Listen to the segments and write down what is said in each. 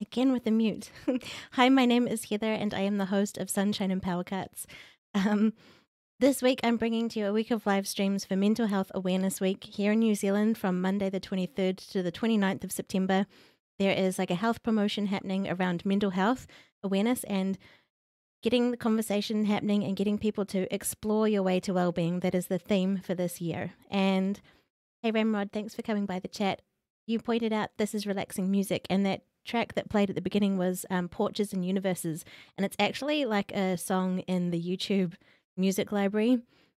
Again with the mute. Hi, my name is Heather, and I am the host of Sunshine and Power Cuts. This week, I'm bringing to you a week of live streams for Mental Health Awareness Week here in New Zealand from Monday the 23rd to the 29th of September. There is like a health promotion happening around mental health awareness and getting the conversation happening and getting people to explore your way to well-being. That is the theme for this year. And hey, Ramrod, thanks for coming by the chat. You pointed out this is relaxing music, and that track that played at the beginning was Porches and Universes, and it's actually like a song in the YouTube music library,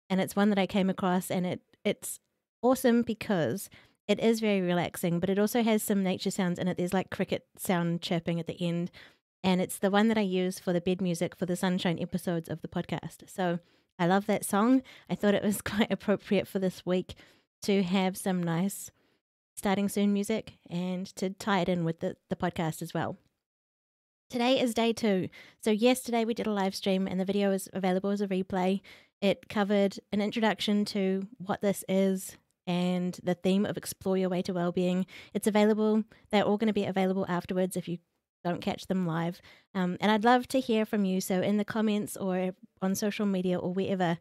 and it's one that I came across, and it's awesome because it is very relaxing, but it also has some nature sounds in it. There's like cricket sound chirping at the end, and it's the one that I use for the bed music for the Sunshine episodes of the podcast. So I love that song. I thought it was quite appropriate for this week to have some nice starting soon music and to tie it in with the podcast as well. Today is day 2. So yesterday we did a live stream and the video is available as a replay. It covered an introduction to what this is and the theme of explore your way to well-being. It's available. They're all going to be available afterwards if you don't catch them live. And I'd love to hear from you. So in the comments or on social media or wherever,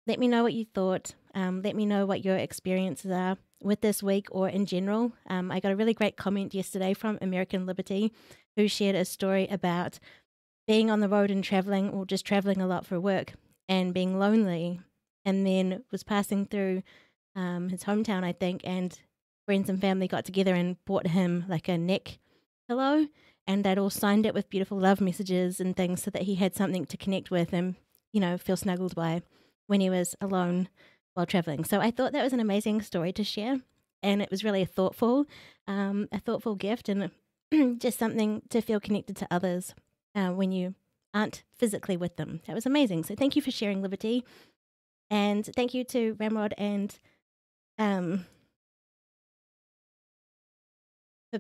let me know what you thought. Let me know what your experiences are with this week or in general. I got a really great comment yesterday from American Liberty, who shared a story about being on the road and traveling, or just traveling a lot for work and being lonely, and then was passing through his hometown, I think, and friends and family got together and bought him like a neck pillow, and they'd all signed it with beautiful love messages and things so that he had something to connect with and, you know, feel snuggled by when he was alone while traveling. So I thought that was an amazing story to share, and it was really a thoughtful gift, and just something to feel connected to others when you aren't physically with them. That was amazing. So thank you for sharing, Liberty, and thank you to Ramrod and for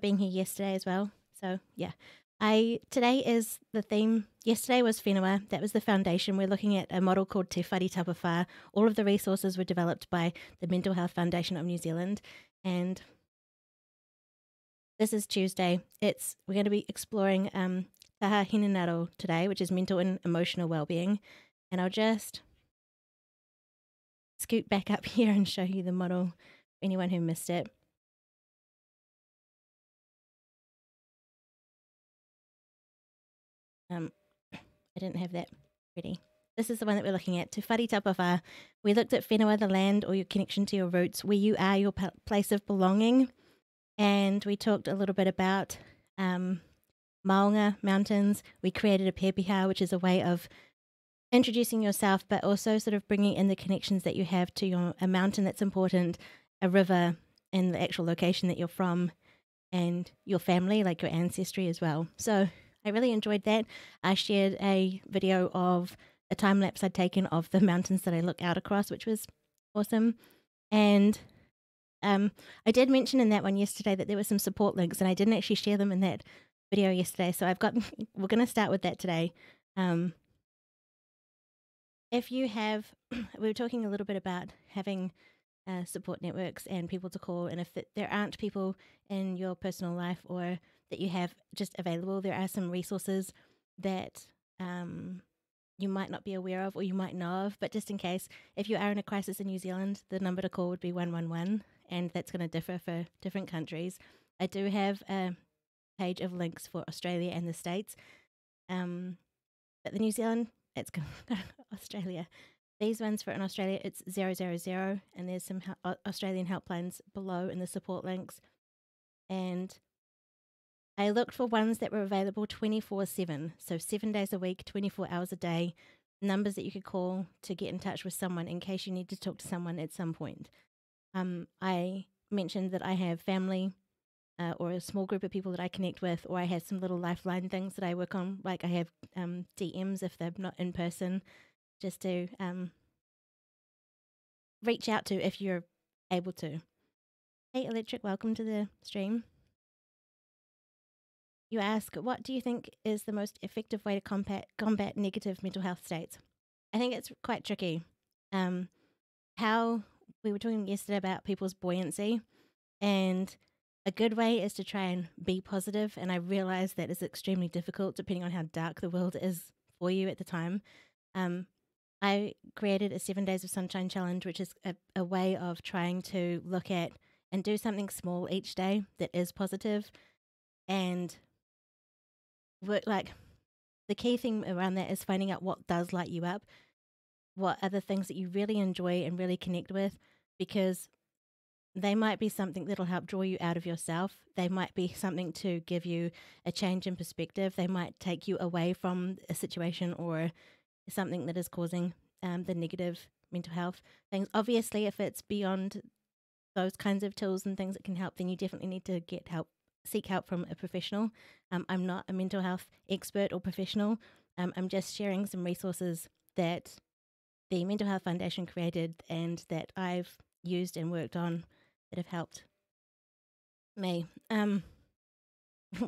being here yesterday as well. So yeah. Today is the theme. Yesterday was whenua. That was the foundation. We're looking at a model called Te Whare Tapawha. All of the resources were developed by the Mental Health Foundation of New Zealand. And this is Tuesday. We're going to be exploring Taha hinengaro today, which is mental and emotional well-being. And I'll just scoot back up here and show you the model for anyone who missed it. I didn't have that ready. This is the one that we're looking at. Te whare tapawha. We looked at whenua, the land, or your connection to your roots, where you are, your place of belonging. And we talked a little bit about maunga, mountains. We created a pepeha, which is a way of introducing yourself, but also sort of bringing in the connections that you have to a mountain that's important, a river, and the actual location that you're from, and your family, like your ancestry as well. So I really enjoyed that. I shared a video of a time lapse I'd taken of the mountains that I look out across, which was awesome. And I did mention in that one yesterday that there were some support links, and I didn't actually share them in that video yesterday. So we're going to start with that today. If you have, we were talking a little bit about having support networks and people to call, and if there aren't people in your personal life or that you have just available, there are some resources that you might not be aware of or you might know of, but just in case, if you are in a crisis in New Zealand, the number to call would be 111, and that's going to differ for different countries. I do have a page of links for Australia and the States, but the New Zealand, it's Australia. These ones for in Australia, it's 000, and there's some Australian helplines below in the support links. And I looked for ones that were available 24/7, so 7 days a week, 24 hours a day, numbers that you could call to get in touch with someone in case you need to talk to someone at some point. I mentioned that I have family or a small group of people that I connect with, or I have some little lifeline things that I work on, like I have DMs if they're not in person, just to reach out to if you're able to. Hey, Electric, welcome to the stream. You ask, what do you think is the most effective way to combat negative mental health states? I think it's quite tricky. How we were talking yesterday about people's buoyancy, and a good way is to try and be positive. And I realize that is extremely difficult depending on how dark the world is for you at the time. I created a 7 Days of Sunshine challenge, which is a way of trying to look at and do something small each day that is positive, and work, like, the key thing around that is finding out what does light you up, what are the things that you really enjoy and really connect with, because they might be something that'll help draw you out of yourself. They might be something to give you a change in perspective. They might take you away from a situation or something that is causing the negative mental health things. Obviously, if it's beyond those kinds of tools and things that can help, then you definitely need to get help, seek help from a professional. I'm not a mental health expert or professional. I'm just sharing some resources that the Mental Health Foundation created and that I've used and worked on that have helped me.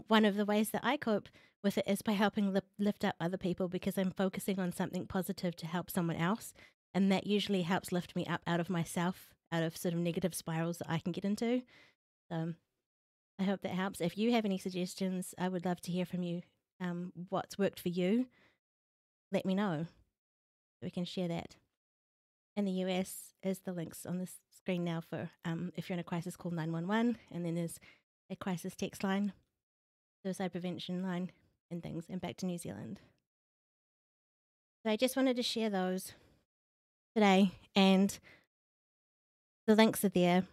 One of the ways that I cope with it is by helping lift up other people, because I'm focusing on something positive to help someone else, and that usually helps lift me up out of myself, out of sort of negative spirals that I can get into. I hope that helps. If you have any suggestions, I would love to hear from you. What's worked for you, let me know. We can share that. In the US is the links on the screen now for if you're in a crisis, call 911, and then there's a crisis text line, suicide prevention line, and things, and back to New Zealand. So I just wanted to share those today, and the links are there.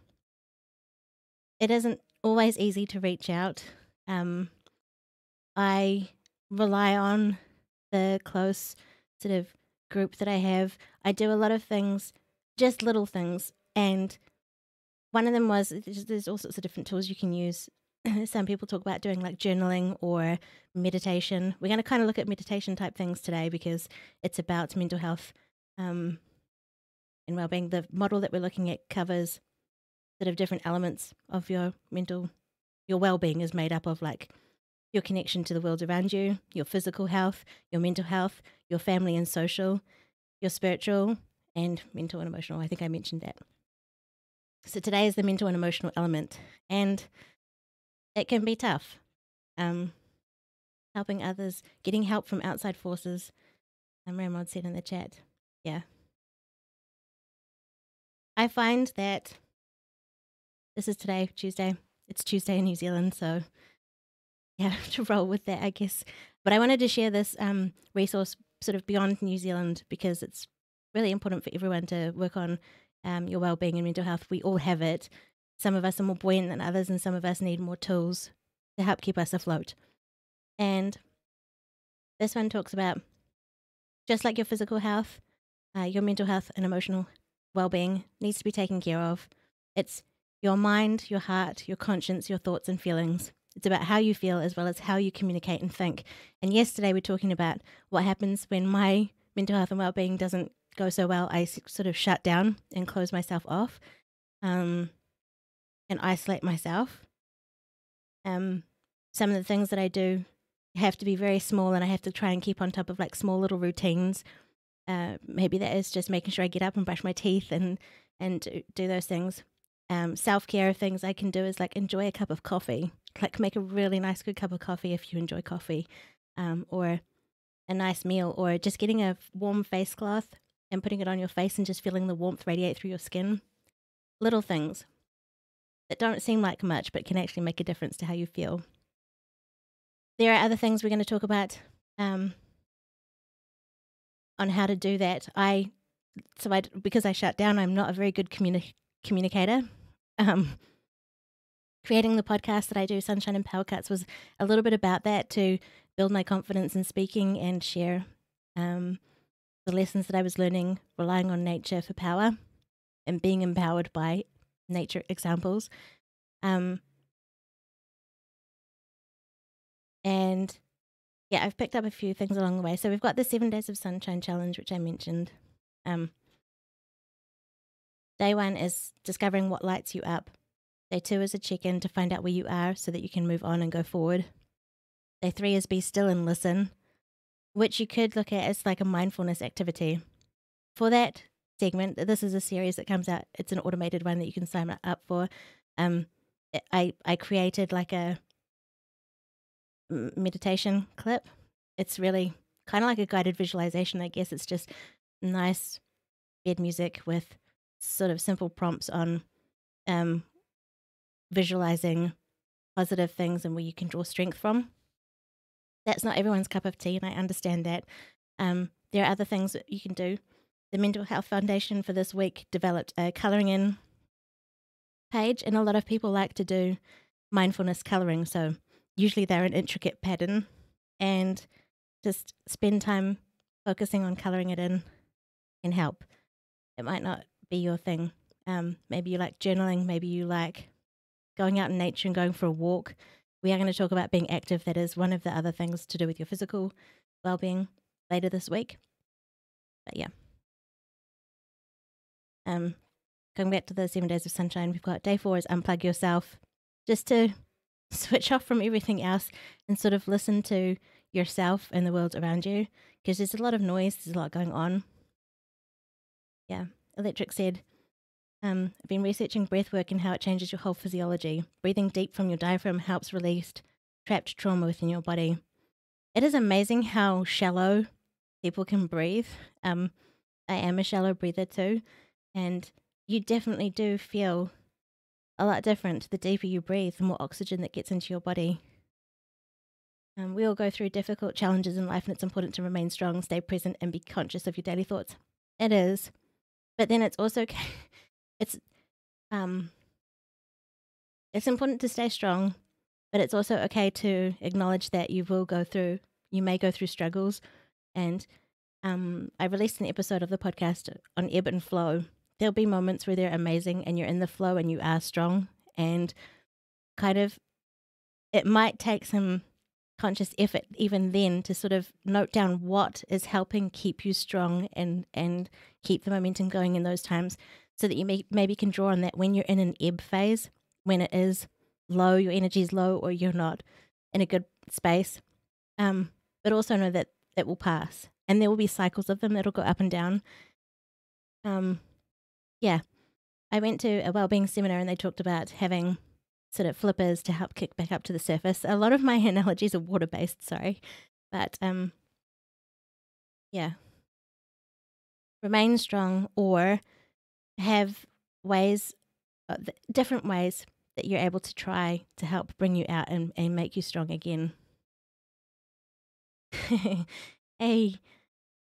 It isn't always easy to reach out. I rely on the close sort of group that I have. I do a lot of things, just little things, and one of them was there's all sorts of different tools you can use. Some people talk about doing like journaling or meditation. We're going to kind of look at meditation type things today because it's about mental health and well-being. The model that we're looking at covers sort of different elements of your well-being is made up of like your connection to the world around you, your physical health, your mental health, your family and social, your spiritual, and mental and emotional. I think I mentioned that. So today is the mental and emotional element, and it can be tough. Helping others, getting help from outside forces. Ramod said in the chat, yeah. I find that this is today, Tuesday. It's Tuesday in New Zealand, so yeah, to roll with that, I guess. But I wanted to share this resource sort of beyond New Zealand because it's really important for everyone to work on your well-being and mental health. We all have it. Some of us are more buoyant than others, and some of us need more tools to help keep us afloat. And this one talks about just like your physical health, your mental health and emotional well-being needs to be taken care of. It's your mind, your heart, your conscience, your thoughts and feelings. It's about how you feel as well as how you communicate and think. And yesterday we're talking about what happens when my mental health and well-being doesn't go so well. I sort of shut down and close myself off and isolate myself. Some of the things that I do have to be very small, and I have to try and keep on top of like small little routines. Maybe that is just making sure I get up and brush my teeth and do those things. Self-care things I can do is like enjoy a cup of coffee, like make a really nice good cup of coffee if you enjoy coffee, or a nice meal, or just getting a warm face cloth and putting it on your face and just feeling the warmth radiate through your skin. Little things that don't seem like much but can actually make a difference to how you feel. There are other things we're going to talk about on how to do that. Because I shut down, I'm not a very good communicator. Creating the podcast that I do, Sunshine and Power Cuts, was a little bit about that, to build my confidence in speaking and share the lessons that I was learning, relying on nature for power and being empowered by nature examples. And yeah, I've picked up a few things along the way. So we've got the 7 Days of Sunshine Challenge, which I mentioned. Day 1 is discovering what lights you up. Day 2 is a check-in to find out where you are so that you can move on and go forward. Day 3 is be still and listen, which you could look at as like a mindfulness activity. For that segment, this is a series that comes out. It's an automated one that you can sign up for. I created like a meditation clip. It's really kind of like a guided visualization, I guess. It's just nice bed music with sort of simple prompts on visualizing positive things and where you can draw strength from. That's not everyone's cup of tea, and I understand that. There are other things that you can do. The Mental Health Foundation for this week developed a colouring in page, and a lot of people like to do mindfulness colouring. So usually they're an intricate pattern, and just spend time focusing on colouring it in can help. It might not be your thing. Maybe you like journaling, maybe you like going out in nature and going for a walk. We are going to talk about being active. That is one of the other things to do with your physical well-being later this week. But yeah. Going back to the 7 Days of Sunshine, we've got day 4 is unplug yourself, just to switch off from everything else and sort of listen to yourself and the world around you, because there's a lot of noise, there's a lot going on. Yeah. Electric said, I've been researching breath work and how it changes your whole physiology. Breathing deep from your diaphragm helps release trapped trauma within your body. It is amazing how shallow people can breathe. I am a shallow breather too, and you definitely do feel a lot different the deeper you breathe, the more oxygen that gets into your body. We all go through difficult challenges in life, and it's important to remain strong, stay present, and be conscious of your daily thoughts. It is. But then it's also it's important to stay strong, but it's also okay to acknowledge that you may go through struggles. And I released an episode of the podcast on ebb and flow. There'll be moments where they're amazing and you're in the flow and you are strong, and kind of it might take some conscious effort even then to sort of note down what is helping keep you strong and keep the momentum going in those times, so that you maybe can draw on that when you're in an ebb phase, when it is low, your energy is low, or you're not in a good space. But also know that it will pass, and there will be cycles of them. It'll go up and down. Yeah, I went to a wellbeing seminar and they talked about having sort of flippers to help kick back up to the surface. A lot of my analogies are water-based, sorry. But yeah, remain strong, or have ways, different ways that you're able to try to help bring you out and make you strong again. Hey,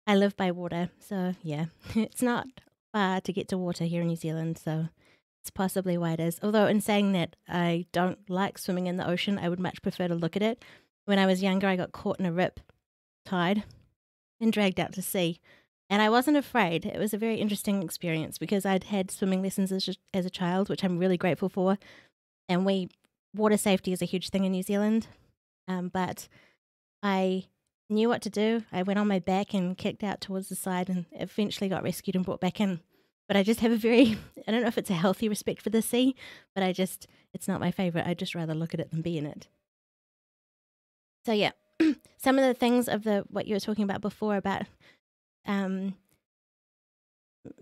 I live by water, so yeah, it's not far to get to water here in New Zealand, so it's possibly why it is. Although, in saying that, I don't like swimming in the ocean. I would much prefer to look at it. When I was younger, I got caught in a rip tide and dragged out to sea. And I wasn't afraid. It was a very interesting experience because I'd had swimming lessons as a child, which I'm really grateful for. And water safety is a huge thing in New Zealand. But I knew what to do. I went on my back and kicked out towards the side and eventually got rescued and brought back in. But I just have a very, I don't know if it's a healthy respect for the sea, but it's not my favorite. I'd just rather look at it than be in it. So yeah, some of the things of what you were talking about before about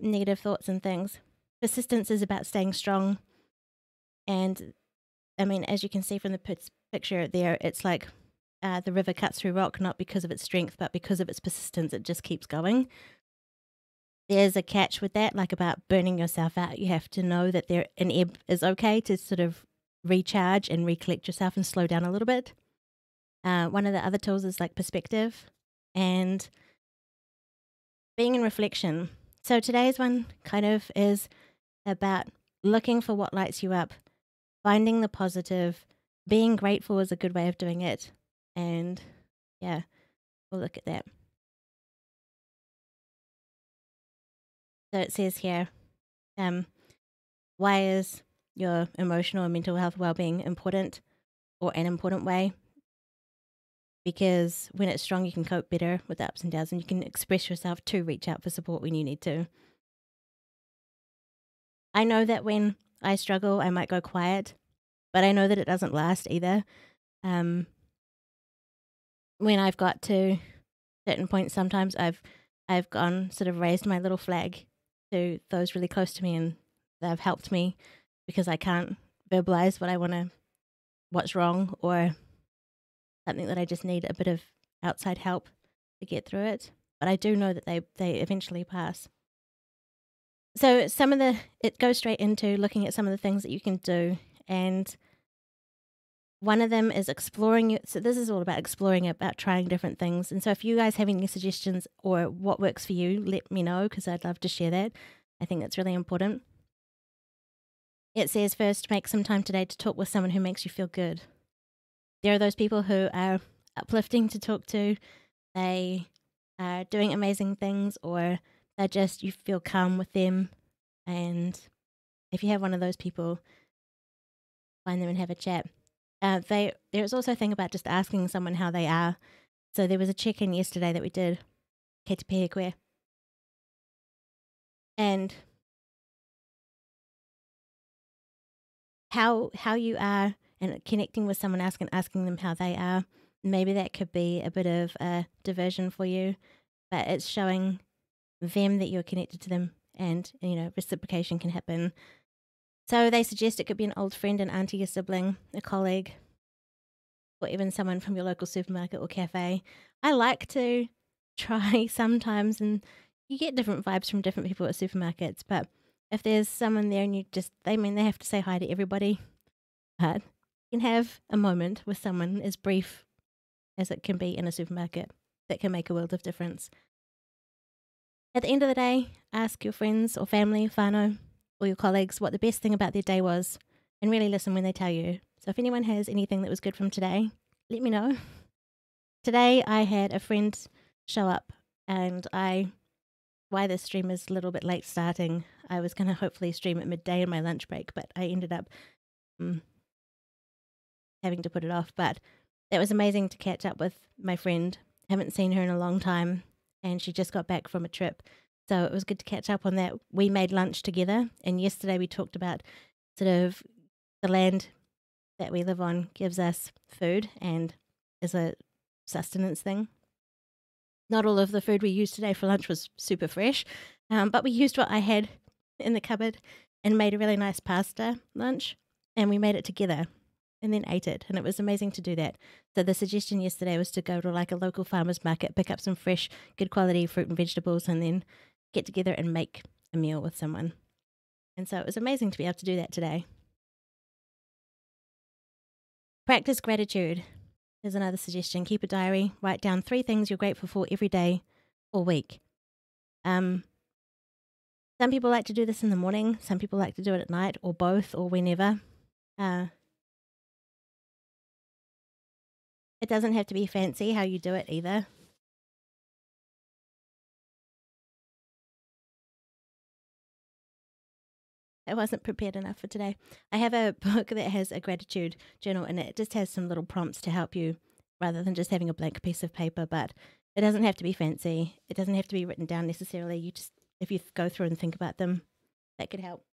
negative thoughts and things. Persistence is about staying strong. And I mean, as you can see from the picture there, it's like the river cuts through rock, not because of its strength, but because of its persistence. It just keeps going. There's a catch with that, like about burning yourself out. You have to know that an ebb is okay to sort of recharge and recollect yourself and slow down a little bit. One of the other tools is like perspective and being in reflection. So today's one kind of is about looking for what lights you up, finding the positive, being grateful is a good way of doing it. And yeah, we'll look at that. So it says here, why is your emotional and mental health well-being important or an important way? Because when it's strong, you can cope better with the ups and downs and you can express yourself to reach out for support when you need to. I know that when I struggle, I might go quiet, but I know that it doesn't last either. When I've got to certain points, sometimes I've gone sort of raised my little flag to those really close to me, and they've helped me because I can't verbalize what's wrong, or something that I just need a bit of outside help to get through it. But I do know that they eventually pass. So it goes straight into looking at some of the things that you can do, and one of them is exploring. So this is all about exploring, about trying different things. And so if you guys have any suggestions or what works for you, let me know because I'd love to share that. I think that's really important. It says first, make some time today to talk with someone who makes you feel good. There are those people who are uplifting to talk to. They are doing amazing things, or you feel calm with them. And if you have one of those people, find them and have a chat. There's also a thing about just asking someone how they are. So there was a check-in yesterday that we did, Kei te pehe koe. And how you are, and connecting with someone else and asking them how they are, maybe that could be a bit of a diversion for you, but it's showing them that you're connected to them, and reciprocation can happen. So they suggest it could be an old friend, an auntie, a sibling, a colleague, or even someone from your local supermarket or cafe. I like to try sometimes, and you get different vibes from different people at supermarkets, but if there's someone there and they have to say hi to everybody, but you can have a moment with someone as brief as it can be in a supermarket that can make a world of difference. At the end of the day, ask your friends or family, whānau, or your colleagues what the best thing about their day was, and really listen when they tell you. So if anyone has anything that was good from today, let me know. Today I had a friend show up, and why this stream is a little bit late starting, I was going to hopefully stream at midday in my lunch break, but I ended up having to put it off. But it was amazing to catch up with my friend. Haven't seen her in a long time, and she just got back from a trip. So it was good to catch up on that. We made lunch together, and yesterday we talked about sort of the land that we live on gives us food and is a sustenance thing. Not all of the food we used today for lunch was super fresh, but we used what I had in the cupboard and made a really nice pasta lunch, and we made it together and then ate it, and it was amazing to do that. So the suggestion yesterday was to go to like a local farmer's market, pick up some fresh, good quality fruit and vegetables, and then get together and make a meal with someone. And so it was amazing to be able to do that today. Practice gratitude is another suggestion. Keep a diary. Write down 3 things you're grateful for every day or week. Some people like to do this in the morning. Some people like to do it at night, or both, or whenever. It doesn't have to be fancy how you do it either. I wasn't prepared enough for today. I have a book that has a gratitude journal in it. It just has some little prompts to help you rather than just having a blank piece of paper, but it doesn't have to be fancy. It doesn't have to be written down necessarily. You just, if you go through and think about them, that could help.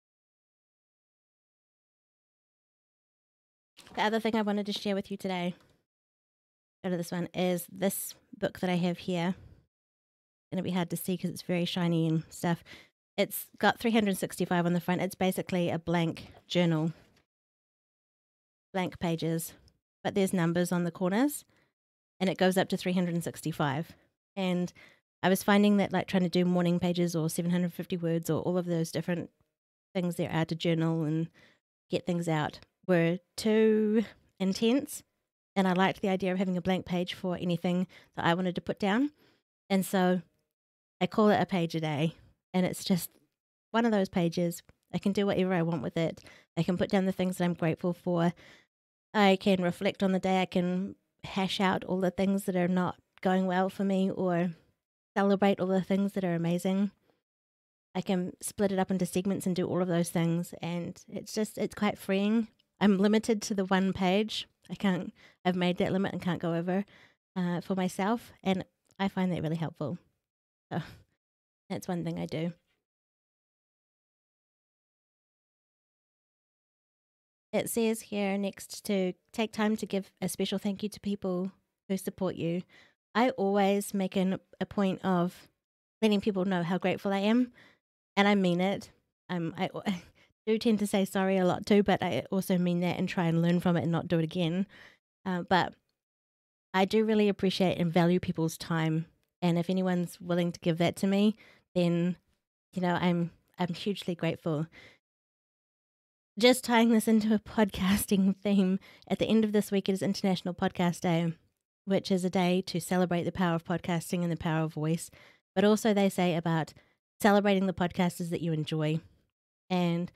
The other thing I wanted to share with you today, out of this one, is this book that I have here. It's going to be hard to see because it's very shiny and stuff. It's got 365 on the front. It's basically a blank journal, blank pages, but there's numbers on the corners, and it goes up to 365. And I was finding that, like, trying to do morning pages or 750 words or all of those different things there are to journal and get things out were too intense. And I liked the idea of having a blank page for anything that I wanted to put down. And so I call it a page a day. And it's just one of those pages. I can do whatever I want with it. I can put down the things that I'm grateful for. I can reflect on the day. I can hash out all the things that are not going well for me or celebrate all the things that are amazing. I can split it up into segments and do all of those things. And it's quite freeing. I'm limited to the one page. I've made that limit and can't go over for myself. And I find that really helpful. So that's one thing I do. It says here next to take time to give a special thank you to people who support you. I always make a point of letting people know how grateful I am, and I mean it. I do tend to say sorry a lot too, but I also mean that and try and learn from it and not do it again. But I do really appreciate and value people's time, and if anyone's willing to give that to me, then I'm hugely grateful. Just tying this into a podcasting theme, at the end of this week it is International Podcast Day, which is a day to celebrate the power of podcasting and the power of voice. But also they say about celebrating the podcasters that you enjoy. And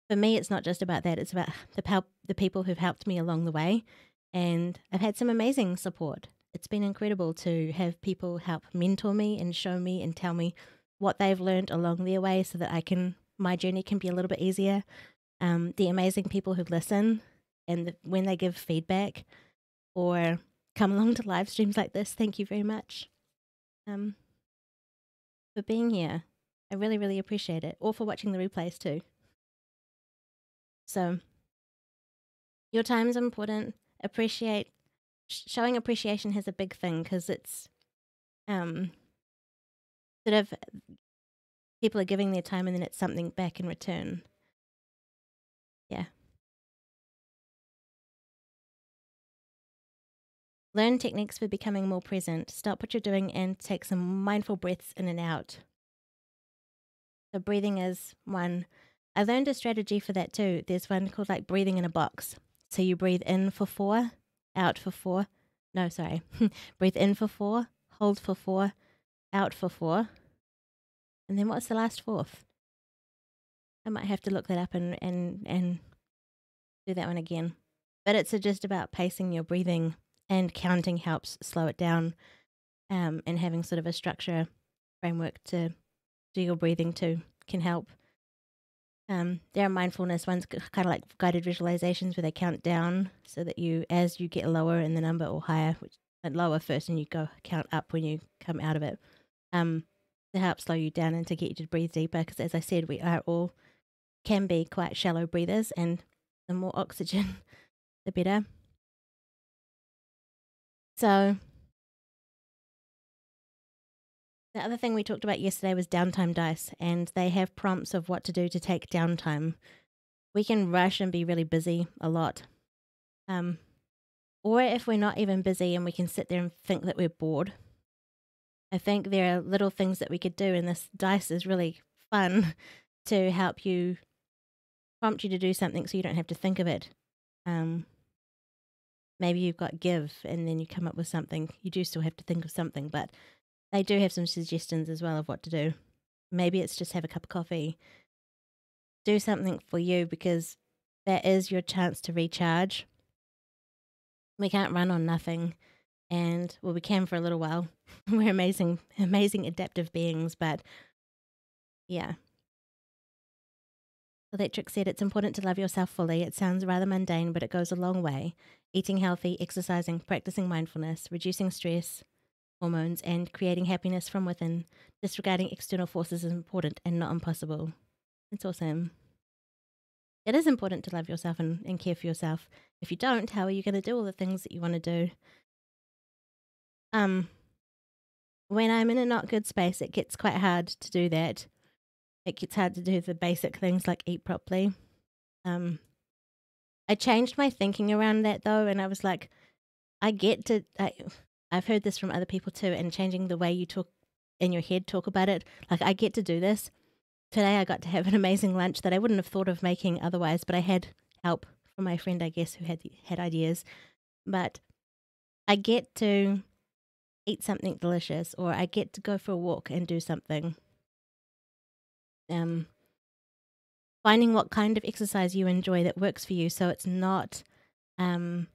for me, it's not just about that. It's about the people who've helped me along the way. And I've had some amazing support. It's been incredible to have people help mentor me and show me and tell me what they've learned along their way so that my journey can be a little bit easier. The amazing people who listen and when they give feedback or come along to live streams like this, thank you very much for being here. I really, really appreciate it. Or for watching the replays too. So your time is important. Showing appreciation has a big thing because it's sort of people are giving their time and then it's something back in return. Yeah. Learn techniques for becoming more present. Stop what you're doing and take some mindful breaths in and out. So breathing is one. I learned a strategy for that too. There's one called like breathing in a box. So you breathe in for 4, out for 4. No, sorry. Breathe in for 4, hold for 4, out for 4. And then what's the last 4th? I might have to look that up and do that one again. But it's just about pacing your breathing, and counting helps slow it down, and having sort of a structure framework to do your breathing too can help. There are mindfulness ones, kind of like guided visualizations where they count down so that as you get lower in the number or higher, lower first and you go count up when you come out of it, to help slow you down and to get you to breathe deeper. Because as I said, we are all can be quite shallow breathers, and the more oxygen, the better. So the other thing we talked about yesterday was downtime dice, and they have prompts of what to do to take downtime. We can rush and be really busy a lot. Or if we're not even busy and we can sit there and think that we're bored, I think there are little things that we could do, and this dice is really fun to help you prompt you to do something so you don't have to think of it. Maybe you've got give and then you come up with something. You do still have to think of something, but they do have some suggestions as well of what to do. Maybe it's just have a cup of coffee. Do something for you, because that is your chance to recharge. We can't run on nothing. And, well, we can for a little while. We're amazing adaptive beings, but yeah. Electric said it's important to love yourself fully. It sounds rather mundane, but it goes a long way. Eating healthy, exercising, practicing mindfulness, reducing stress, hormones, and creating happiness from within. Disregarding external forces is important and not impossible. It's awesome. It is important to love yourself and care for yourself. If you don't, how are you going to do all the things that you want to do? When I'm in a not good space, it gets quite hard to do that. It gets hard to do the basic things like eat properly. I changed my thinking around that though, and I was like, I've heard this from other people too, and changing the way you talk in your head, talk about it. Like, I get to do this. Today I got to have an amazing lunch that I wouldn't have thought of making otherwise, but I had help from my friend, I guess, who had ideas. But I get to eat something delicious, or I get to go for a walk and do something. Finding what kind of exercise you enjoy that works for you, so it's not a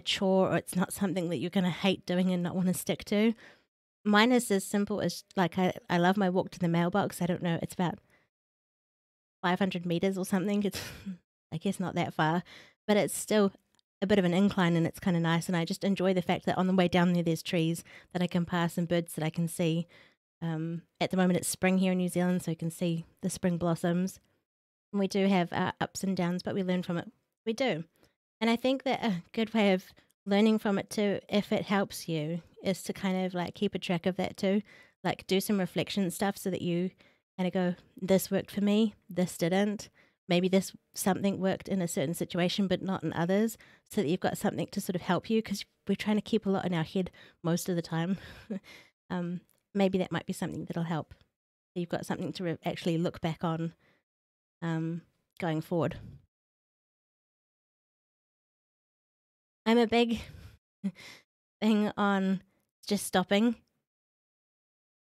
chore, or it's not something that you're going to hate doing and not want to stick to. Mine is as simple as, like, I love my walk to the mailbox. I don't know, it's about 500 meters or something. It's, I guess, not that far, but it's still a bit of an incline, and it's kind of nice. And I just enjoy the fact that on the way down there's trees that I can pass and birds that I can see. At the moment it's spring here in New Zealand, so you can see the spring blossoms. And we do have ups and downs, but we learn from it. We do. And I think that a good way of learning from it too, if it helps you, is to kind of like keep a track of that too. Like, do some reflection stuff so that you kind of go, this worked for me, this didn't. Maybe this something worked in a certain situation but not in others, so that you've got something to sort of help you, because we're trying to keep a lot in our head most of the time. Maybe that might be something that'll help. So you've got something to actually look back on going forward. I'm a big thing on just stopping,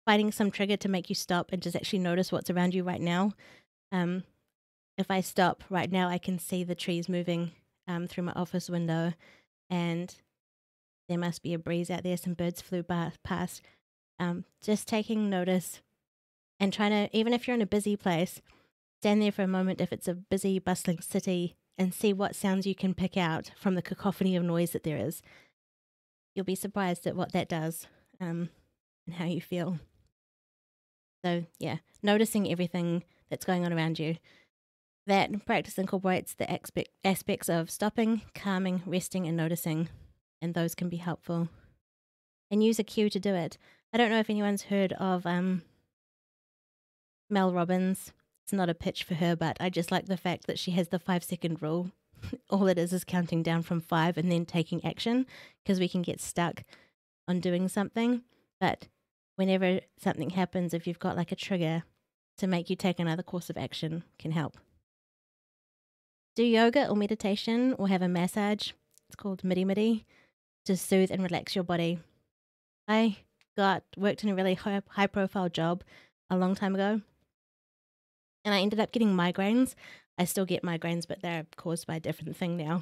finding some trigger to make you stop and just actually notice what's around you right now. If I stop right now, I can see the trees moving through my office window, and there must be a breeze out there. Some birds flew past. Just taking notice and trying to, even if you're in a busy place, stand there for a moment if it's a busy, bustling city, and see what sounds you can pick out from the cacophony of noise that there is. You'll be surprised at what that does and how you feel. So, yeah, noticing everything that's going on around you. That practice incorporates the aspects of stopping, calming, resting, and noticing, and those can be helpful. And use a cue to do it. I don't know if anyone's heard of Mel Robbins. It's not a pitch for her, but I just like the fact that she has the 5-second rule. All it is counting down from 5 and then taking action, because we can get stuck on doing something. But whenever something happens, if you've got like a trigger to make you take another course of action, can help. Do yoga or meditation or have a massage. It's called midi to soothe and relax your body. I worked in a really high profile job a long time ago, and I ended up getting migraines. I still get migraines, but they're caused by a different thing now.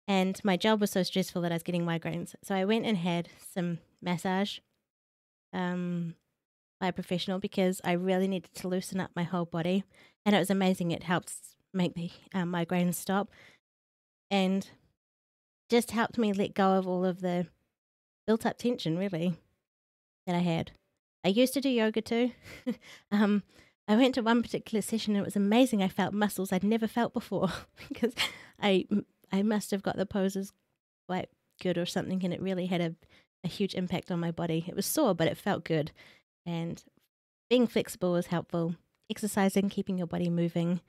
And my job was so stressful that I was getting migraines. So I went and had some massage by a professional, because I really needed to loosen up my whole body. And it was amazing. It helped make the migraines stop, and just helped me let go of all of the built up tension, really, that I had. I used to do yoga too. I went to one particular session and it was amazing. I felt muscles I'd never felt before because I must have got the poses quite good or something, and it really had a huge impact on my body. It was sore, but it felt good. And being flexible was helpful. Exercising, keeping your body moving.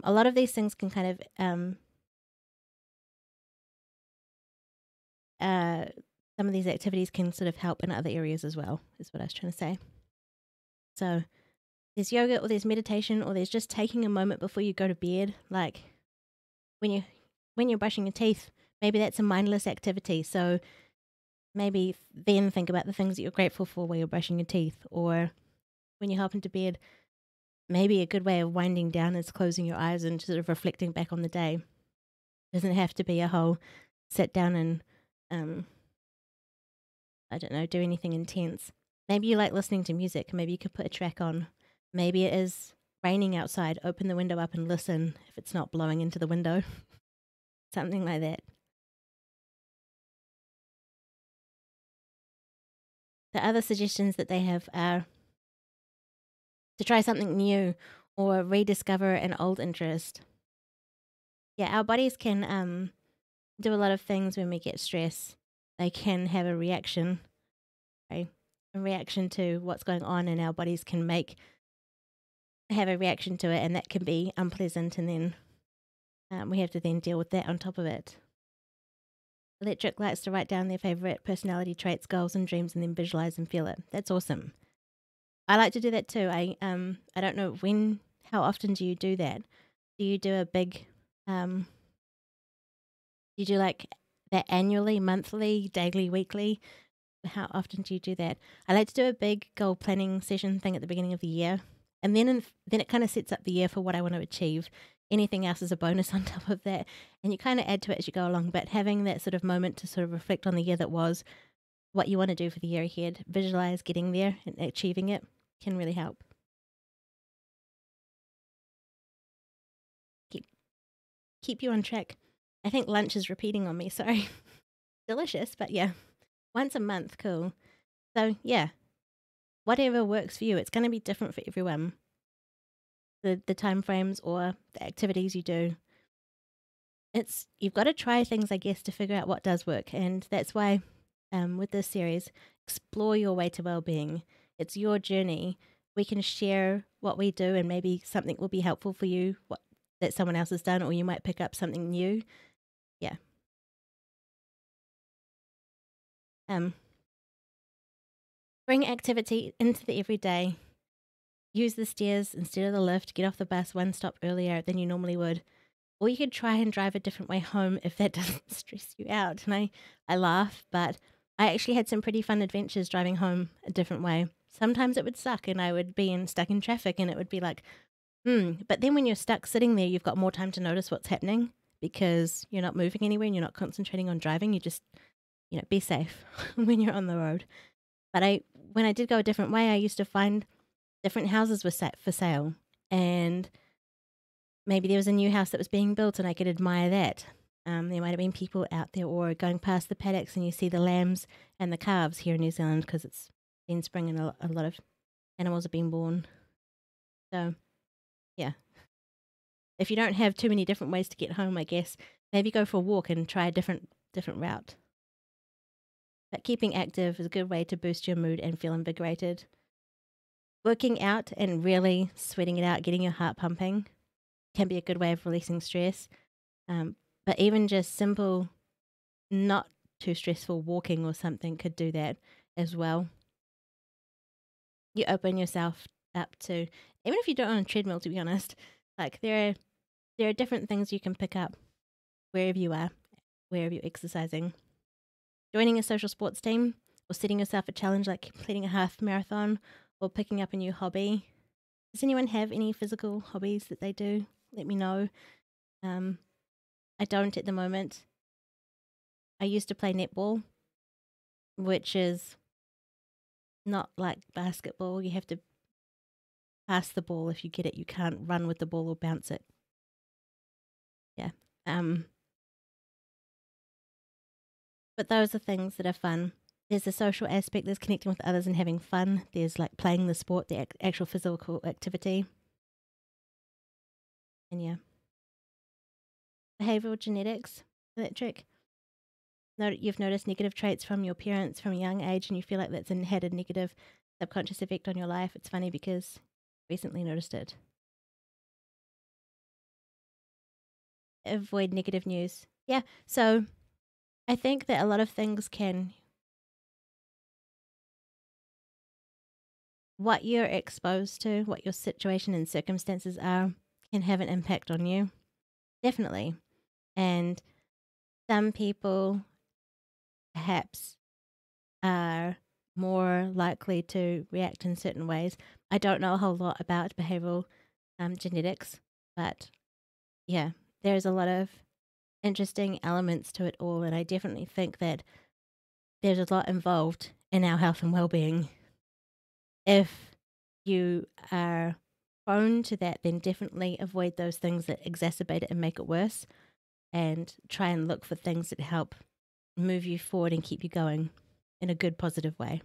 A lot of these things can kind of some of these activities can sort of help in other areas as well, is what I was trying to say. So There's yoga, or there's meditation, or there's just taking a moment before you go to bed. Like when you're brushing your teeth, maybe that's a mindless activity. So maybe then think about the things that you're grateful for while you're brushing your teeth. Or when you hop into bed, maybe a good way of winding down is closing your eyes and sort of reflecting back on the day. Doesn't have to be a whole sit down and I don't know, do anything intense. Maybe you like listening to music. Maybe you could put a track on. Maybe it is raining outside. Open the window up and listen if it's not blowing into the window. Something like that. The other suggestions that they have are to try something new or rediscover an old interest. Yeah, our bodies can do a lot of things when we get stressed. They can have a reaction, right? A reaction to what's going on, and our bodies can have a reaction to it, and that can be unpleasant, and then we have to then deal with that on top of it. Electric likes to write down their favorite personality traits, goals, and dreams, and then visualize and feel it. That's awesome. I like to do that too. I don't know how often do you do that? Do you do a big do you do like that annually, monthly, daily, weekly? How often do you do that? I like to do a big goal planning session thing at the beginning of the year, and then it kind of sets up the year for what I want to achieve. Anything else is a bonus on top of that, and you kind of add to it as you go along. But having that sort of moment to sort of reflect on the year that was, what you want to do for the year ahead, visualize getting there and achieving it, can really help. Keep you on track. I think lunch is repeating on me. Sorry. Delicious, but yeah, once a month, cool. So yeah, whatever works for you. It's going to be different for everyone. The time frames or the activities you do. You've got to try things, I guess, to figure out what does work, and that's why with this series, explore your way to well-being. It's your journey. We can share what we do, and maybe something will be helpful for you that someone else has done, or you might pick up something new. Yeah. Bring activity into the everyday. Use the stairs instead of the lift. Get off the bus one stop earlier than you normally would. Or you could try and drive a different way home if that doesn't stress you out. And I laugh, but I actually had some pretty fun adventures driving home a different way. Sometimes it would suck and I would be stuck in traffic, and it would be like, But then when you're stuck sitting there, you've got more time to notice what's happening because you're not moving anywhere and you're not concentrating on driving. You just, be safe when you're on the road. But when I did go a different way, I used to find different houses were set for sale, and maybe there was a new house that was being built and I could admire that. There might have been people out there, or going past the paddocks and you see the lambs and the calves here in New Zealand because it's been spring and a lot of animals have been born. So, yeah. If you don't have too many different ways to get home, I guess, maybe go for a walk and try a different route. But keeping active is a good way to boost your mood and feel invigorated. Working out and really sweating it out, getting your heart pumping, can be a good way of releasing stress. But even just simple, not too stressful walking or something could do that as well. You open yourself up to, even if you do it on a treadmill, to be honest, like there are different things you can pick up wherever you are, wherever you're exercising. Joining a social sports team, or setting yourself a challenge like completing a half marathon or picking up a new hobby. Does anyone have any physical hobbies that they do? Let me know. I don't at the moment. I used to play netball, which is not like basketball. You have to pass the ball. If you get it, you can't run with the ball or bounce it. Yeah. But those are things that are fun. There's the social aspect, there's connecting with others and having fun. There's like playing the sport, the actual physical activity. And yeah. Behavioral genetics, that trick. You've noticed negative traits from your parents from a young age, and you feel like that's had a negative subconscious effect on your life. It's funny because I recently noticed it. Avoid negative news. Yeah, so I think that a lot of things can what you're exposed to, what your situation and circumstances are, can have an impact on you. Definitely. And some people perhaps are more likely to react in certain ways. I don't know a whole lot about behavioral genetics, but yeah, there's a lot of interesting elements to it all. And I definitely think that there's a lot involved in our health and well-being. If you are prone to that, then definitely avoid those things that exacerbate it and make it worse, and try and look for things that help move you forward and keep you going in a good, positive way.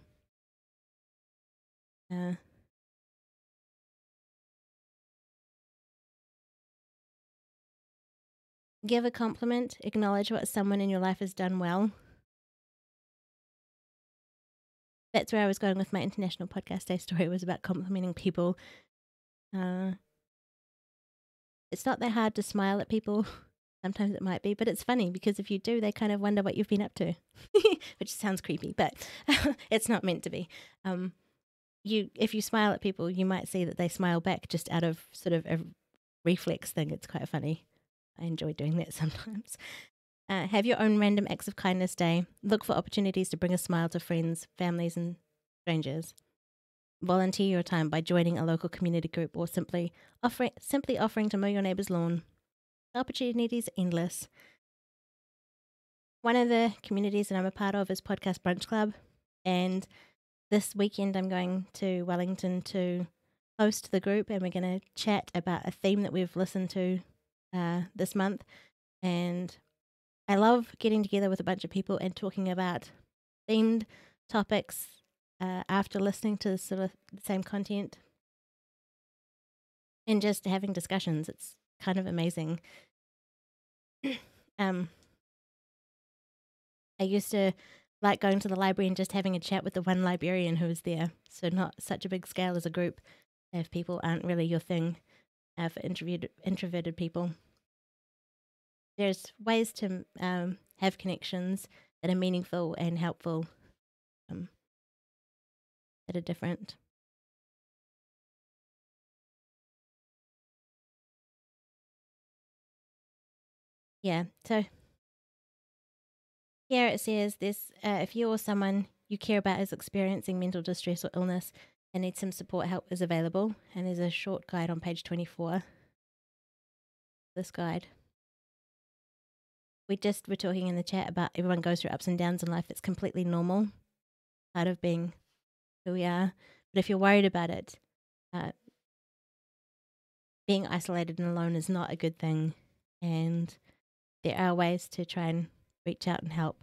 Give a compliment, acknowledge what someone in your life has done well. That's where I was going with my International Podcast Day story, was about complimenting people. It's not that hard to smile at people. Sometimes it might be, but it's funny because if you do, they kind of wonder what you've been up to, which sounds creepy, but it's not meant to be. If you smile at people, you might see that they smile back just out of sort of a reflex thing. It's quite funny. I enjoy doing that sometimes. Have your own random acts of kindness day. Look for opportunities to bring a smile to friends, families, and strangers. Volunteer your time by joining a local community group or simply offering to mow your neighbour's lawn. The opportunities are endless. One of the communities that I'm a part of is Podcast Brunch Club, and this weekend I'm going to Wellington to host the group, and we're going to chat about a theme that we've listened to this month. And I love getting together with a bunch of people and talking about themed topics after listening to sort of the same content and just having discussions. It's kind of amazing. I used to like going to the library and just having a chat with the one librarian who was there. So not such a big scale as a group if people aren't really your thing for introverted people. There's ways to have connections that are meaningful and helpful that are different. Yeah, so here it says this: if you or someone you care about is experiencing mental distress or illness and needs some support, help is available. And there's a short guide on page 24. This guide. We just were talking in the chat about everyone goes through ups and downs in life. It's completely normal, part of being who we are. But if you're worried about it, being isolated and alone is not a good thing. And there are ways to try and reach out and help.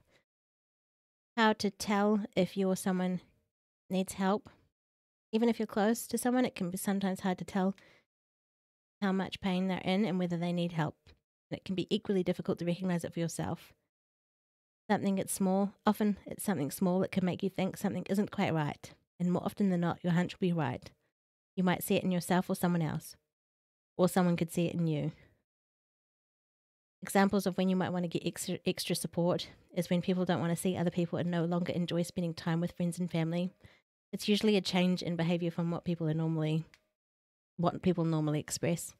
How to tell if you or someone needs help. Even if you're close to someone, it can be sometimes hard to tell how much pain they're in and whether they need help. And it can be equally difficult to recognize it for yourself. Something that's small, often it's something small that can make you think something isn't quite right. And more often than not, your hunch will be right. You might see it in yourself or someone else. Or someone could see it in you. Examples of when you might want to get extra support is when people don't want to see other people and no longer enjoy spending time with friends and family. It's usually a change in behavior from what people normally express.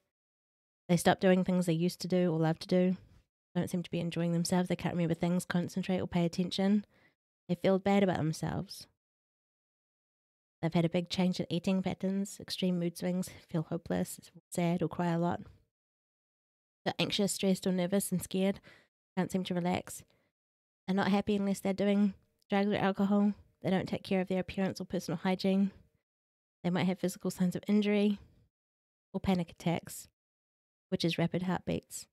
They stop doing things they used to do or love to do. Don't seem to be enjoying themselves. They can't remember things, concentrate, or pay attention. They feel bad about themselves. They've had a big change in eating patterns, extreme mood swings, feel hopeless, sad, or cry a lot. They're anxious, stressed, or nervous and scared. Can't seem to relax. Are not happy unless they're doing drugs or alcohol. They don't take care of their appearance or personal hygiene. They might have physical signs of injury or panic attacks, which is rapid heartbeats.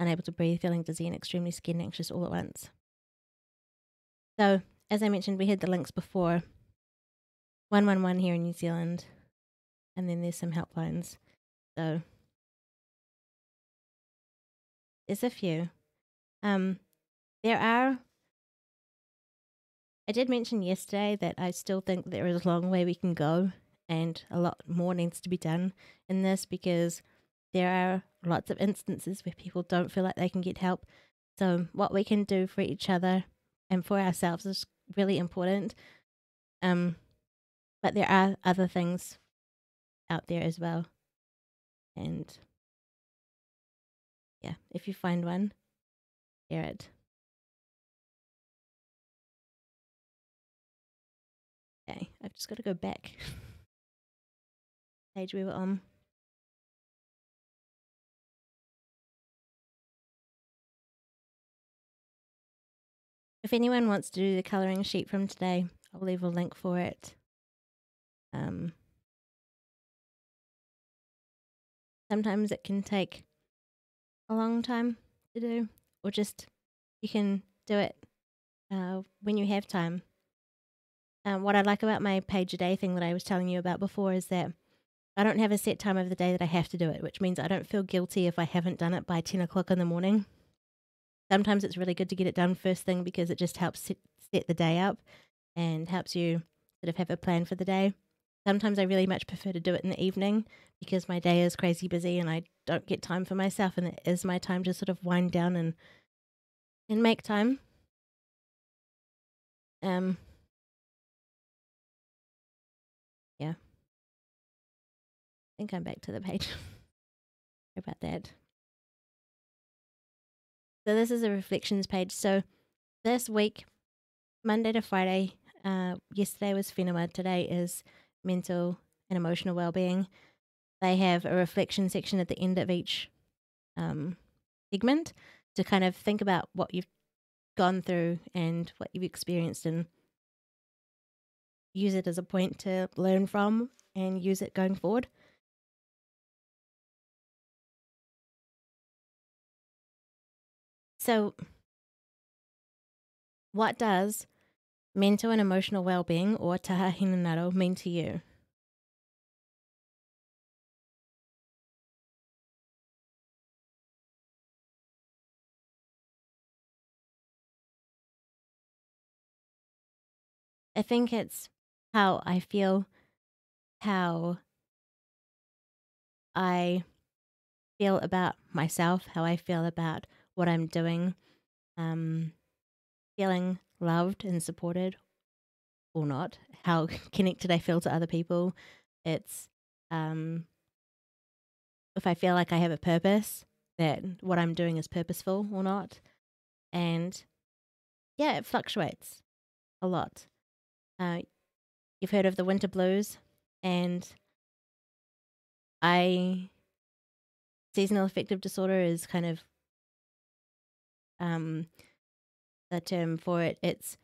Unable to breathe, feeling dizzy and extremely scared and anxious all at once. So, as I mentioned, we had the links before. 111 here in New Zealand. And then there's some helplines. So, there's a few. There are... I did mention yesterday that I still think there is a long way we can go and a lot more needs to be done in this because there are lots of instances where people don't feel like they can get help. So what we can do for each other and for ourselves is really important. But there are other things out there as well. And yeah, if you find one, share it. Okay, I've just got to go back. Page we were on. If anyone wants to do the colouring sheet from today, I'll leave a link for it. Sometimes it can take a long time to do, or just you can do it when you have time. What I like about my page a day thing that I was telling you about before is that I don't have a set time of the day that I have to do it, which means I don't feel guilty if I haven't done it by 10 o'clock in the morning. Sometimes it's really good to get it done first thing because it just helps set the day up and helps you sort of have a plan for the day. Sometimes I really much prefer to do it in the evening because my day is crazy busy and I don't get time for myself, and it is my time to sort of wind down and make time. Yeah. I think I'm back to the page. Sorry about that. So this is a reflections page. So this week, Monday to Friday, yesterday was whenua, today is mental and emotional well-being. They have a reflection section at the end of each segment to kind of think about what you've gone through and what you've experienced and use it as a point to learn from and use it going forward. So what does mental and emotional well-being, or Taha hinengaro, mean to you? I think it's how I feel, how I feel about myself, how I feel about what I'm doing, feeling loved and supported or not, how connected I feel to other people. It's if I feel like I have a purpose, that what I'm doing is purposeful or not. And yeah, it fluctuates a lot. You've heard of the winter blues, and seasonal affective disorder is kind of the term for it. It's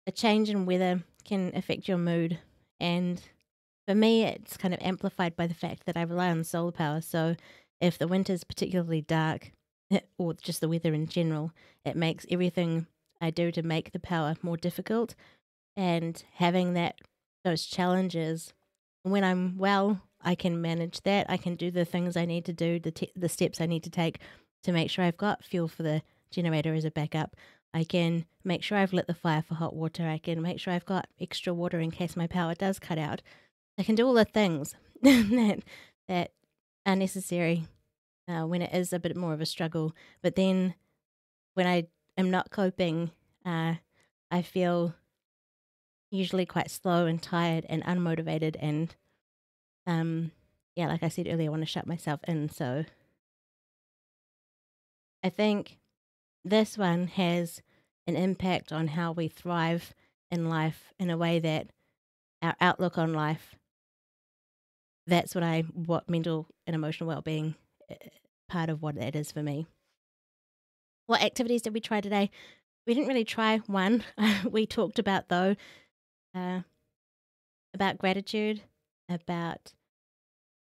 a change in weather can affect your mood, and for me, it's kind of amplified by the fact that I rely on solar power. So if the winter's particularly dark, or just the weather in general, it makes everything I do to make the power more difficult. And having those challenges, when I'm well, I can manage that. I can do the things I need to do, the steps I need to take to make sure I've got fuel for the generator as a backup. I can make sure I've lit the fire for hot water. I can make sure I've got extra water in case my power does cut out. I can do all the things that are necessary when it is a bit more of a struggle. But then when I am not coping, I feel usually quite slow and tired and unmotivated, and yeah, like I said earlier, I want to shut myself in. So I think this one has an impact on how we thrive in life in a way that our outlook on life, that's what mental and emotional well-being, part of what that is for me. What activities did we try today? We didn't really try one. We talked about, though, about gratitude, about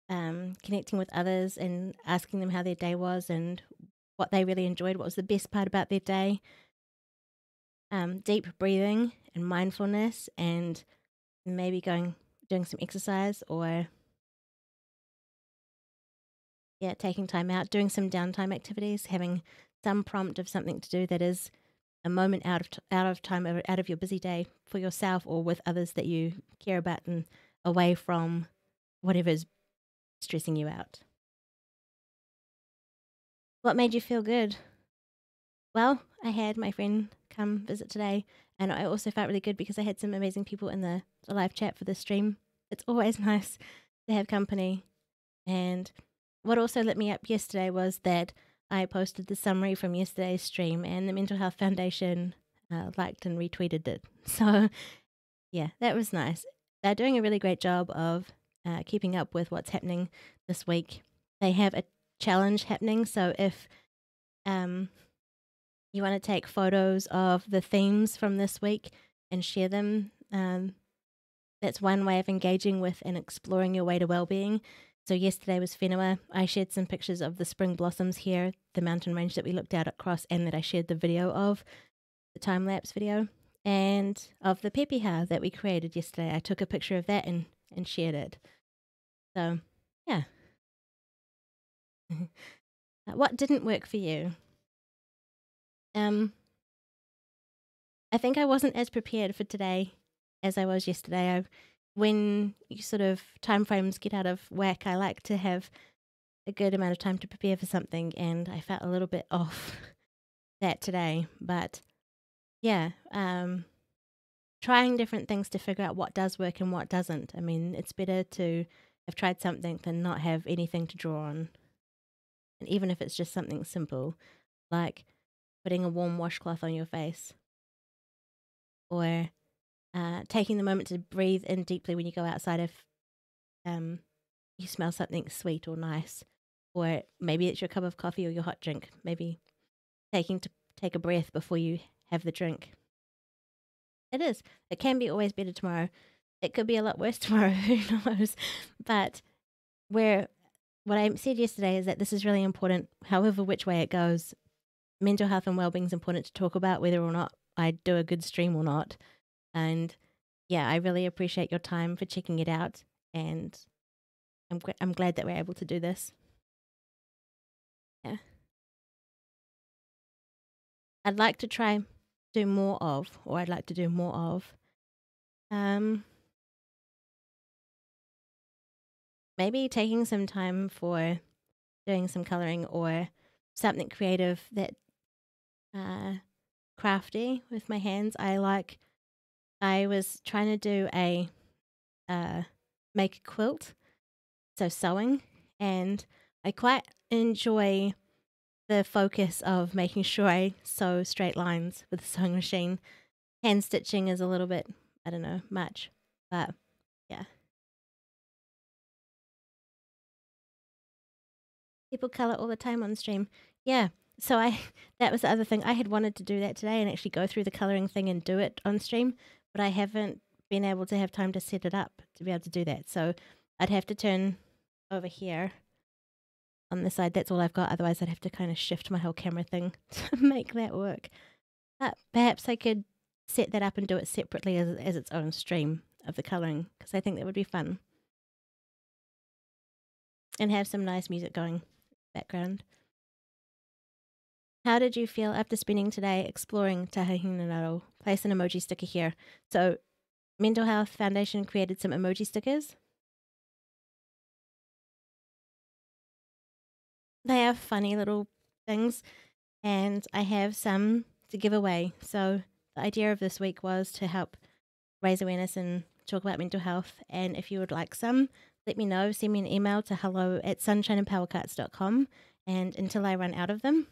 connecting with others and asking them how their day was and what they really enjoyed, what was the best part about their day. Deep breathing and mindfulness, and maybe doing some exercise, or taking time out, doing some downtime activities, having some prompt of something to do that is a moment out of time, out of your busy day for yourself or with others that you care about, and away from whatever's stressing you out. What made you feel good? Well, I had my friend come visit today, And I also felt really good because I had some amazing people in the live chat for the stream. It's always nice to have company. And what also lit me up yesterday was that I posted the summary from yesterday's stream, and the Mental Health Foundation liked and retweeted it. So, yeah, that was nice. They're doing a really great job of keeping up with what's happening this week. They have a challenge happening, so if you want to take photos of the themes from this week and share them, that's one way of engaging with and exploring your way to well-being. So yesterday was whenua. I shared some pictures of the spring blossoms here, the mountain range that we looked out across, and that I shared the video of, the time-lapse video, and of the pepeha that we created yesterday. I took a picture of that and shared it. So, yeah. What didn't work for you? I think I wasn't as prepared for today as I was yesterday. When you sort of time frames get out of whack, I like to have a good amount of time to prepare for something, and I felt a little bit off that today. But yeah, trying different things to figure out what does work and what doesn't. I mean, it's better to have tried something than not have anything to draw on. And even if it's just something simple, like putting a warm washcloth on your face, or taking the moment to breathe in deeply when you go outside if you smell something sweet or nice, or maybe it's your cup of coffee or your hot drink, maybe take a breath before you have the drink. It is. It can be always better tomorrow. It could be a lot worse tomorrow, who knows? But what I said yesterday is that this is really important, however which way it goes. Mental health and well-being is important to talk about, whether or not I do a good stream or not. And yeah, I really appreciate your time for checking it out, and I'm glad that we're able to do this. Yeah. I'd like to do more of maybe taking some time for doing some coloring or something creative that crafty with my hands. I was trying to do a make a quilt, so sewing, and I quite enjoy the focus of making sure I sew straight lines with the sewing machine. Hand stitching is a little bit, I don't know, much, but yeah. People color all the time on stream. Yeah. So that was the other thing. I had wanted to do that today and actually go through the coloring thing and do it on stream, but I haven't been able to have time to set it up to be able to do that. So I'd have to turn over here on the side. That's all I've got. Otherwise, I'd have to kind of shift my whole camera thing to make that work. But perhaps I could set that up and do it separately as its own stream of the coloring, because I think that would be fun. And have some nice music going in the background. How did you feel after spending today exploring Taha hinengaro? Place an emoji sticker here. So Mental Health Foundation created some emoji stickers. They are funny little things, and I have some to give away. So the idea of this week was to help raise awareness and talk about mental health. And if you would like some, let me know. Send me an email to hello@sunshineandpowercuts.com. And until I run out of them,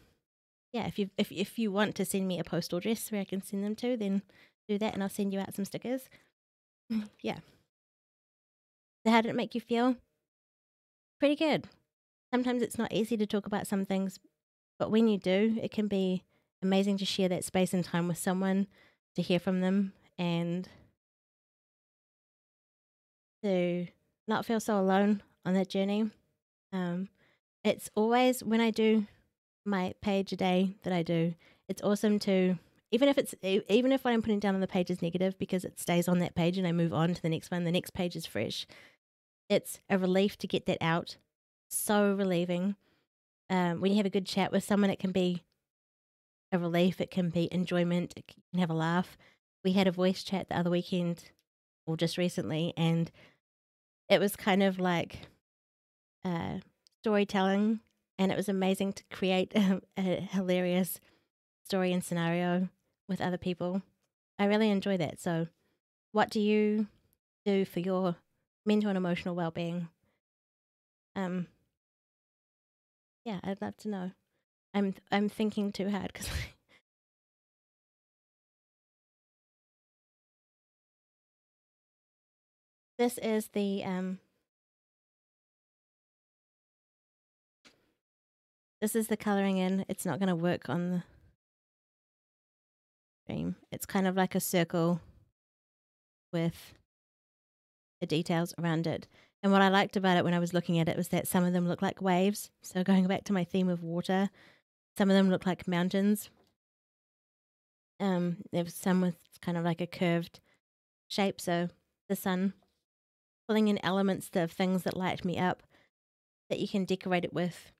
yeah, if you want to send me a postal address where I can send them to, then do that, and I'll send you out some stickers. Yeah. So how did it make you feel? Pretty good. Sometimes it's not easy to talk about some things, but when you do, it can be amazing to share that space and time with someone, to hear from them, and to not feel so alone on that journey. It's always, when I do my page a day that I do, it's awesome to, even if what I'm putting down on the page is negative, because it stays on that page and I move on to the next one, the next page is fresh. It's a relief to get that out. So relieving. When you have a good chat with someone, it can be a relief. It can be enjoyment. You can have a laugh. We had a voice chat the other weekend, or just recently, and it was kind of like storytelling, and it was amazing to create a hilarious story and scenario with other people. I really enjoy that. So what do you do for your mental and emotional well-being? Yeah, I'd love to know. I'm thinking too hard because this is the coloring in. It's not going to work on the stream. It's kind of like a circle with the details around it. And what I liked about it when I was looking at it was that some of them look like waves. So going back to my theme of water, some of them look like mountains. There was some with kind of like a curved shape. So the sun pulling in elements of things that light me up that you can decorate it with.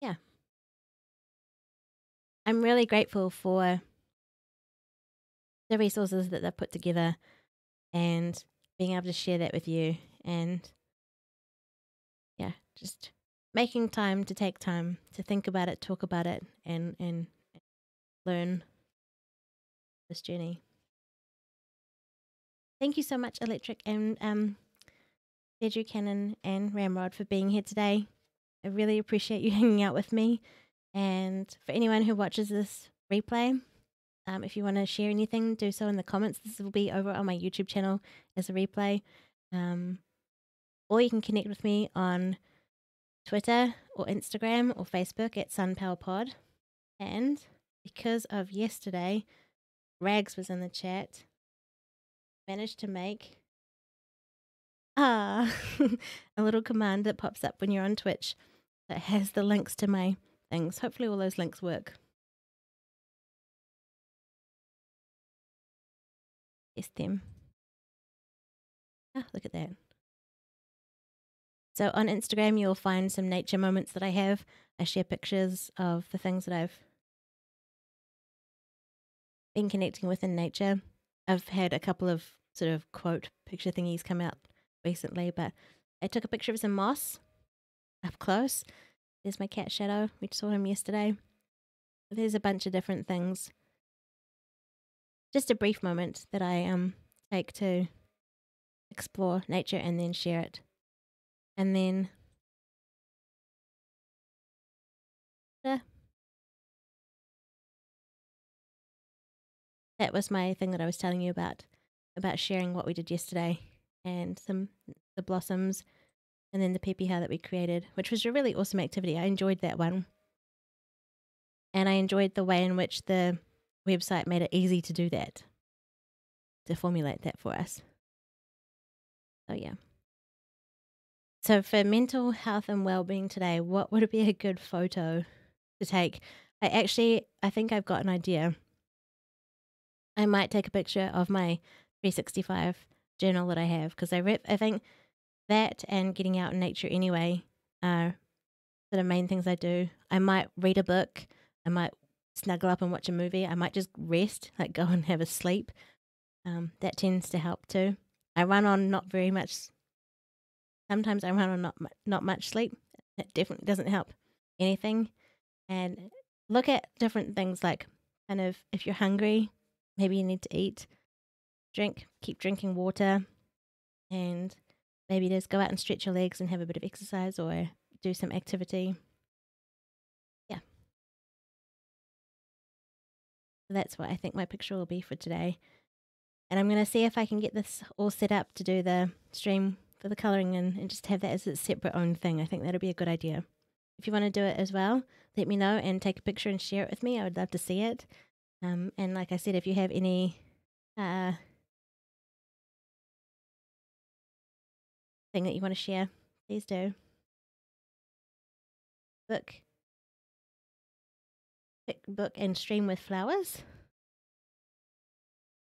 Yeah. I'm really grateful for the resources that they've put together and being able to share that with you. And yeah, just making time to take time to think about it, talk about it, and learn this journey. Thank you so much, Electric and Pedro Cannon and Ramrod, for being here today. I really appreciate you hanging out with me. And for anyone who watches this replay, if you want to share anything, do so in the comments. This will be over on my YouTube channel as a replay. Or you can connect with me on Twitter or Instagram or Facebook at SunPowerPod. And because of yesterday, Rags was in the chat, managed to make a little command that pops up when you're on Twitch that has the links to my things. Hopefully all those links work. Yes, them. Ah, look at that. So on Instagram, you'll find some nature moments that I have. I share pictures of the things that I've been connecting with in nature. I've had a couple of sort of quote picture thingies come out recently, but I took a picture of some moss up close. There's my cat Shadow. We saw him yesterday. There's a bunch of different things. Just a brief moment that I take to explore nature and then share it. And then that was my thing that I was telling you about sharing what we did yesterday and the blossoms and then the pepeha that we created, which was a really awesome activity. I enjoyed that one. And I enjoyed the way in which the website made it easy to do that, to formulate that for us. So yeah. So for mental health and well-being today, what would be a good photo to take? I think I've got an idea. I might take a picture of my 365 journal that I have because I think that and getting out in nature anyway are the main things I do. I might read a book. I might snuggle up and watch a movie. I might just rest, like go and have a sleep. That tends to help too. I run on not very much. Sometimes I run on not much sleep. It definitely doesn't help anything. And look at different things like kind of if you're hungry, maybe you need to eat, keep drinking water, and maybe just go out and stretch your legs and have a bit of exercise or do some activity. Yeah. So that's what I think my picture will be for today. And I'm going to see if I can get this all set up to do the stream for the colouring and just have that as its separate own thing. I think that'll be a good idea. If you want to do it as well, let me know and take a picture and share it with me. I would love to see it. And like I said, if you have any thing that you want to share, please do. Book and stream with flowers.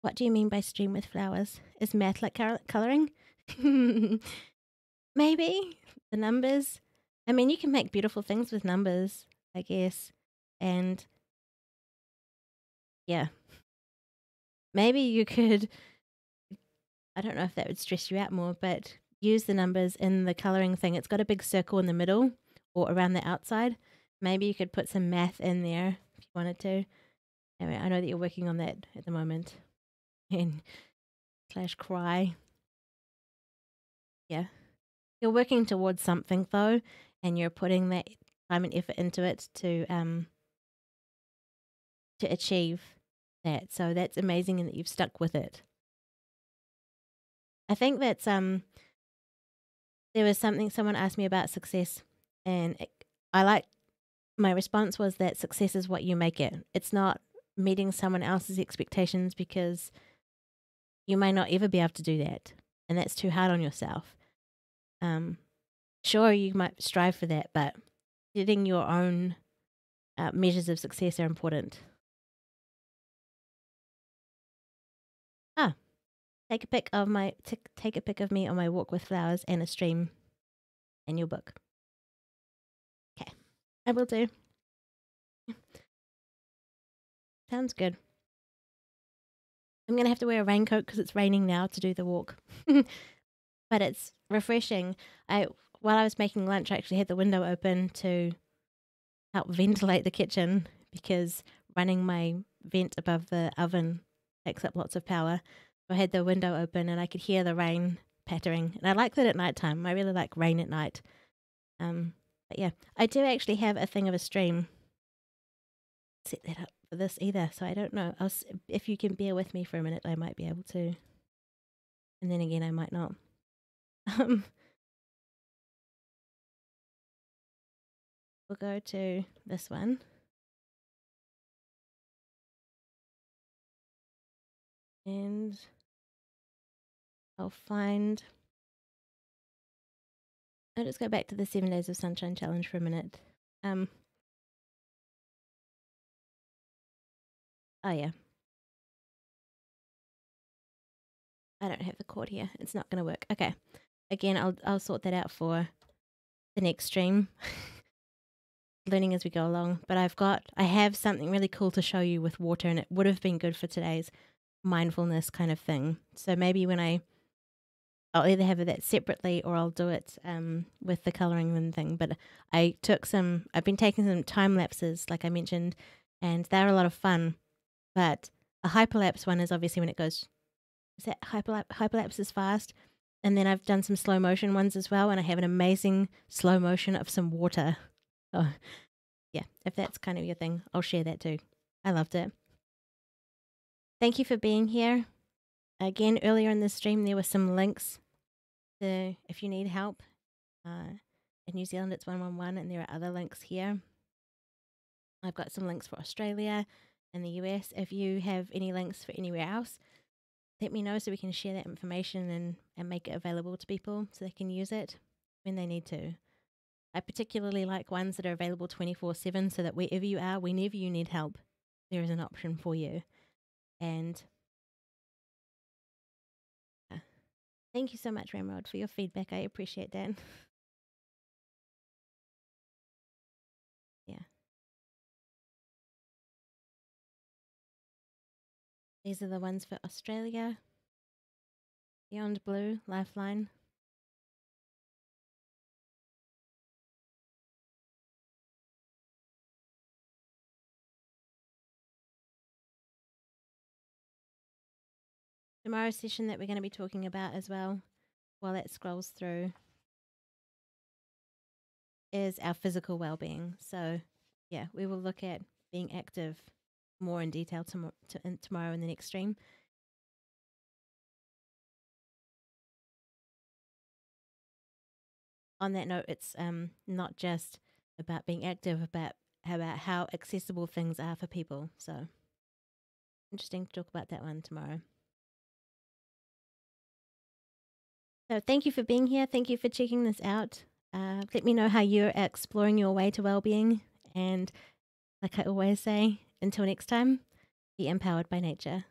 What do you mean by stream with flowers? Is math like colouring? Maybe. The numbers. I mean, you can make beautiful things with numbers, I guess. And yeah. Maybe you could, I don't know if that would stress you out more, but use the numbers in the colouring thing. It's got a big circle in the middle or around the outside. Maybe you could put some math in there if you wanted to. Anyway, I know that you're working on that at the moment. And / cry. Yeah. You're working towards something though, and you're putting that time and effort into it to achieve that. So that's amazing and that you've stuck with it. I think that's there was something someone asked me about success, and my response was that success is what you make it. It's not meeting someone else's expectations, because you may not ever be able to do that, and that's too hard on yourself. Sure, you might strive for that, but setting your own measures of success are important. Take a pic of me on my walk with flowers and a stream in your book. Okay, I will do. Sounds good. I'm gonna have to wear a raincoat because it's raining now to do the walk, but it's refreshing. While I was making lunch, I actually had the window open to help ventilate the kitchen, because running my vent above the oven takes up lots of power. I had the window open and I could hear the rain pattering, and I like that at night time. I really like rain at night. But yeah, I do actually have a thing of a stream. Set that up for this either, so I don't know. If you can bear with me for a minute, I might be able to, and then again, I might not. We'll go to this one. And I'll just go back to the 7 Days of Sunshine challenge for a minute. Oh yeah. I don't have the cord here. It's not going to work. Okay. Again, I'll sort that out for the next stream. Learning as we go along. But I have something really cool to show you with water, and it would have been good for today's mindfulness kind of thing. So maybe I'll either have that separately or I'll do it with the coloring and thing. But I've been taking some time lapses, like I mentioned, and they're a lot of fun. But a hyperlapse one is obviously when it goes, is that hyperlapse is fast? And then I've done some slow motion ones as well, and I have an amazing slow motion of some water. Oh, yeah, if that's kind of your thing, I'll share that too. I loved it. Thank you for being here. Again, earlier in the stream, there were some links to if you need help. In New Zealand, it's 111, and there are other links here. I've got some links for Australia and the US. If you have any links for anywhere else, let me know so we can share that information and make it available to people so they can use it when they need to. I particularly like ones that are available 24/7, so that wherever you are, whenever you need help, there is an option for you. And thank you so much, Ramrod, for your feedback. I appreciate that. Yeah. These are the ones for Australia. Beyond Blue, Lifeline. Tomorrow's session that we're going to be talking about as well, while that scrolls through, is our physical well-being. So, yeah, we will look at being active more in detail tomorrow in the next stream. On that note, it's not just about being active, about how accessible things are for people. So, interesting to talk about that one tomorrow. So thank you for being here. Thank you for checking this out. Let me know how you're exploring your way to well-being. And like I always say, until next time, be empowered by nature.